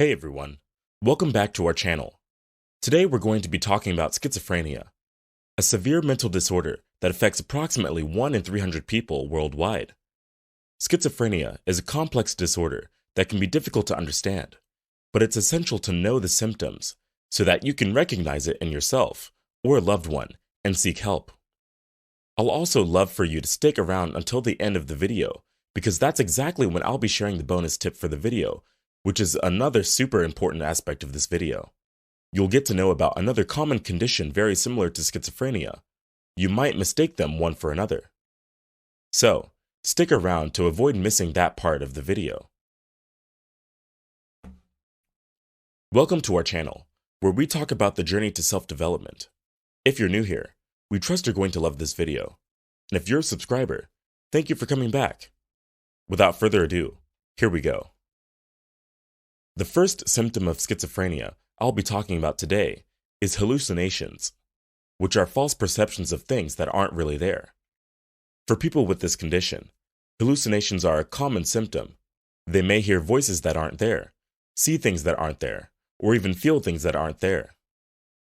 Hey everyone, welcome back to our channel. Today we're going to be talking about schizophrenia, a severe mental disorder that affects approximately 1 in 300 people worldwide. Schizophrenia is a complex disorder that can be difficult to understand, but it's essential to know the symptoms so that you can recognize it in yourself or a loved one and seek help. I'll also love for you to stick around until the end of the video because that's exactly when I'll be sharing the bonus tip for the video, which is another super important aspect of this video. You'll get to know about another common condition very similar to schizophrenia. You might mistake them one for another. So, stick around to avoid missing that part of the video. Welcome to our channel, where we talk about the journey to self-development. If you're new here, we trust you're going to love this video. And if you're a subscriber, thank you for coming back. Without further ado, here we go. The first symptom of schizophrenia I'll be talking about today is hallucinations, which are false perceptions of things that aren't really there. For people with this condition, hallucinations are a common symptom. They may hear voices that aren't there, see things that aren't there, or even feel things that aren't there.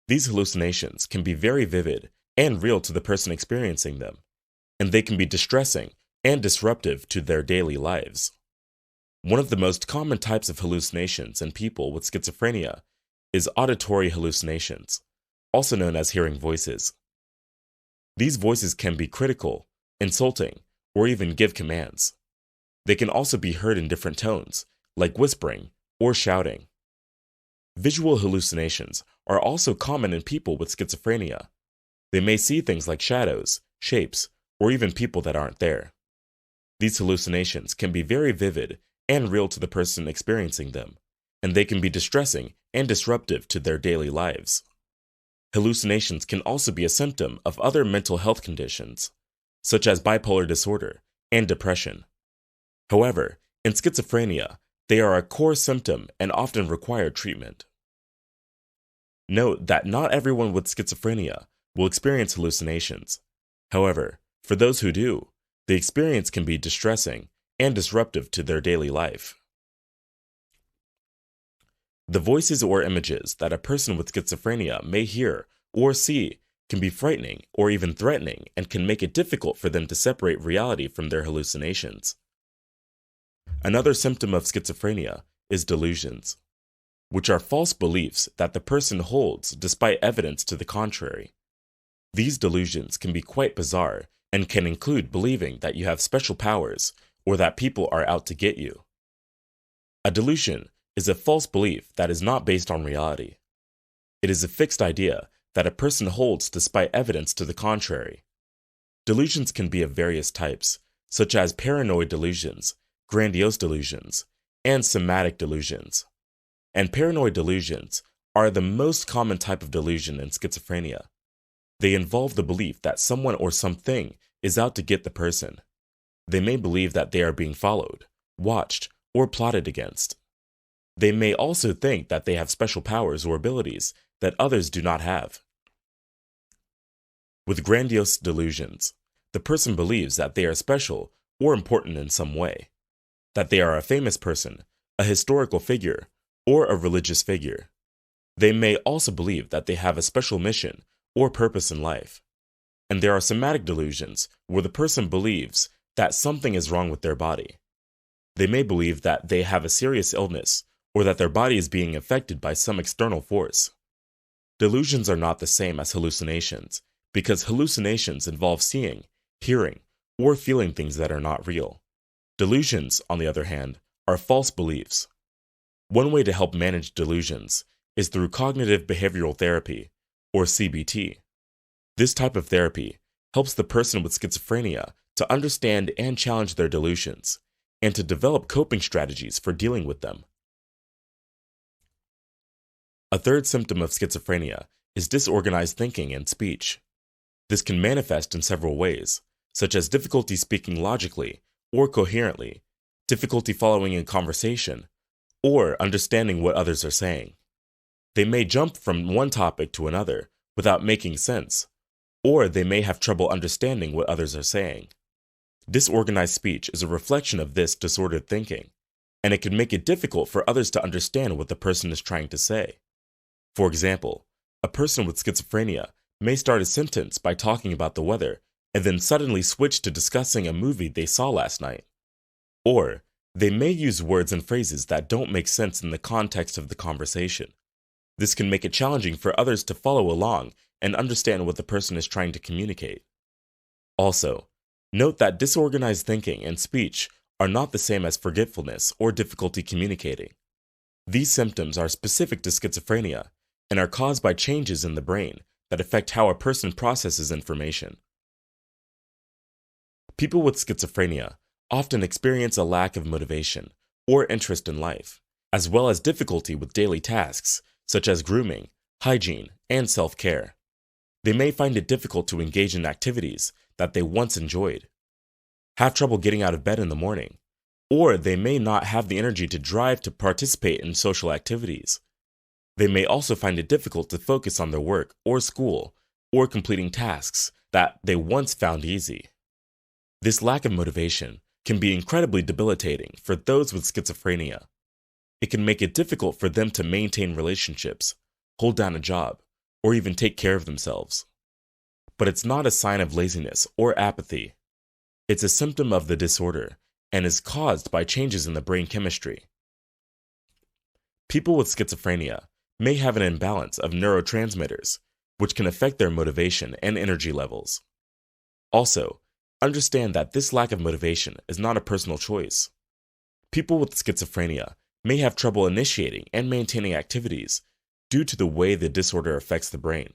These hallucinations can be very vivid and real to the person experiencing them, and they can be distressing and disruptive to their daily lives. One of the most common types of hallucinations in people with schizophrenia is auditory hallucinations, also known as hearing voices. These voices can be critical, insulting, or even give commands. They can also be heard in different tones, like whispering or shouting. Visual hallucinations are also common in people with schizophrenia. They may see things like shadows, shapes, or even people that aren't there. These hallucinations can be very vivid and real to the person experiencing them, and they can be distressing and disruptive to their daily lives. Hallucinations can also be a symptom of other mental health conditions, such as bipolar disorder and depression. However, in schizophrenia, they are a core symptom and often require treatment. Note that not everyone with schizophrenia will experience hallucinations. However, for those who do, the experience can be distressing and disruptive to their daily life. The voices or images that a person with schizophrenia may hear or see can be frightening or even threatening and can make it difficult for them to separate reality from their hallucinations. Another symptom of schizophrenia is delusions, which are false beliefs that the person holds despite evidence to the contrary. These delusions can be quite bizarre and can include believing that you have special powers or that people are out to get you. A delusion is a false belief that is not based on reality. It is a fixed idea that a person holds despite evidence to the contrary. Delusions can be of various types, such as paranoid delusions, grandiose delusions, and somatic delusions. And paranoid delusions are the most common type of delusion in schizophrenia. They involve the belief that someone or something is out to get the person. They may believe that they are being followed, watched, or plotted against. They may also think that they have special powers or abilities that others do not have. With grandiose delusions, the person believes that they are special or important in some way, that they are a famous person, a historical figure, or a religious figure. They may also believe that they have a special mission or purpose in life. And there are somatic delusions where the person believes that something is wrong with their body. They may believe that they have a serious illness or that their body is being affected by some external force. Delusions are not the same as hallucinations because hallucinations involve seeing, hearing, or feeling things that are not real. Delusions, on the other hand, are false beliefs. One way to help manage delusions is through cognitive behavioral therapy, or CBT. This type of therapy helps the person with schizophrenia to understand and challenge their delusions, and to develop coping strategies for dealing with them. A third symptom of schizophrenia is disorganized thinking and speech. This can manifest in several ways, such as difficulty speaking logically or coherently, difficulty following a conversation, or understanding what others are saying. They may jump from one topic to another without making sense, or they may have trouble understanding what others are saying. Disorganized speech is a reflection of this disordered thinking. and it can make it difficult for others to understand what the person is trying to say. For example, a person with schizophrenia may start a sentence by talking about the weather and then suddenly switch to discussing a movie they saw last night. Or, they may use words and phrases that don't make sense in the context of the conversation. This can make it challenging for others to follow along and understand what the person is trying to communicate. Also, note that disorganized thinking and speech are not the same as forgetfulness or difficulty communicating. These symptoms are specific to schizophrenia and are caused by changes in the brain that affect how a person processes information. People with schizophrenia often experience a lack of motivation or interest in life, as well as difficulty with daily tasks such as grooming, hygiene, and self-care. They may find it difficult to engage in activities that they once enjoyed, have trouble getting out of bed in the morning, or they may not have the energy to drive to participate in social activities. They may also find it difficult to focus on their work or school or completing tasks that they once found easy. This lack of motivation can be incredibly debilitating for those with schizophrenia. It can make it difficult for them to maintain relationships, hold down a job, or even take care of themselves. But it's not a sign of laziness or apathy. It's a symptom of the disorder and is caused by changes in the brain chemistry. People with schizophrenia may have an imbalance of neurotransmitters, which can affect their motivation and energy levels. Also, understand that this lack of motivation is not a personal choice. People with schizophrenia may have trouble initiating and maintaining activities due to the way the disorder affects the brain.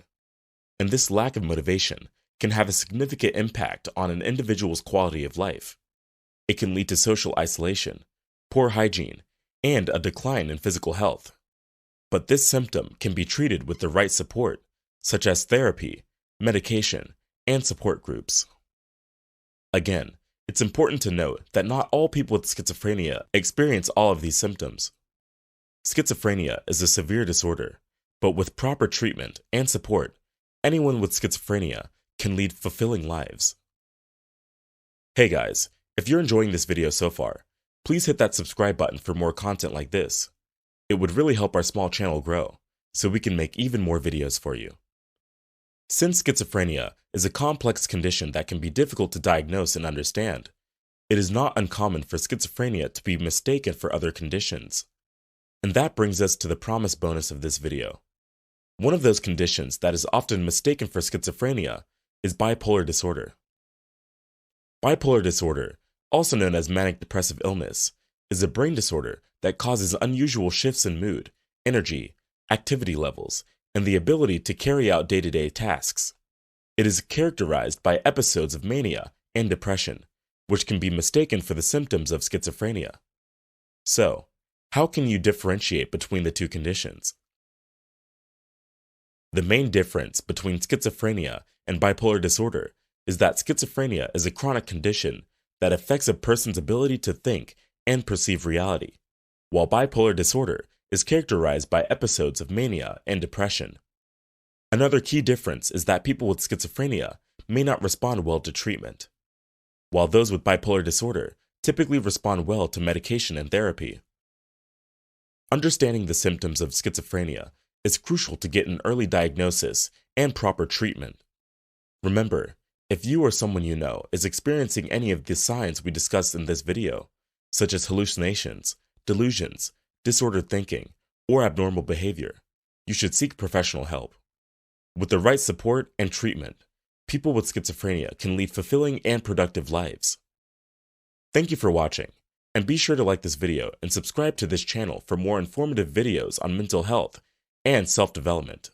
And this lack of motivation can have a significant impact on an individual's quality of life. It can lead to social isolation, poor hygiene, and a decline in physical health. But this symptom can be treated with the right support, such as therapy, medication, and support groups. Again, it's important to note that not all people with schizophrenia experience all of these symptoms. Schizophrenia is a severe disorder, but with proper treatment and support, anyone with schizophrenia can lead fulfilling lives. Hey guys, if you're enjoying this video so far, please hit that subscribe button for more content like this. It would really help our small channel grow, so we can make even more videos for you. Since schizophrenia is a complex condition that can be difficult to diagnose and understand, it is not uncommon for schizophrenia to be mistaken for other conditions. And that brings us to the promised bonus of this video. One of those conditions that is often mistaken for schizophrenia is bipolar disorder. Bipolar disorder, also known as manic depressive illness, is a brain disorder that causes unusual shifts in mood, energy, activity levels, and the ability to carry out day-to-day tasks. It is characterized by episodes of mania and depression, which can be mistaken for the symptoms of schizophrenia. So, how can you differentiate between the two conditions? The main difference between schizophrenia and bipolar disorder is that schizophrenia is a chronic condition that affects a person's ability to think and perceive reality, while bipolar disorder is characterized by episodes of mania and depression. Another key difference is that people with schizophrenia may not respond well to treatment, while those with bipolar disorder typically respond well to medication and therapy. Understanding the symptoms of schizophrenia is crucial to get an early diagnosis and proper treatment. Remember, if you or someone you know is experiencing any of the signs we discussed in this video, such as hallucinations, delusions, disordered thinking, or abnormal behavior, you should seek professional help. With the right support and treatment, people with schizophrenia can lead fulfilling and productive lives. Thank you for watching, and be sure to like this video and subscribe to this channel for more informative videos on mental health and self-development.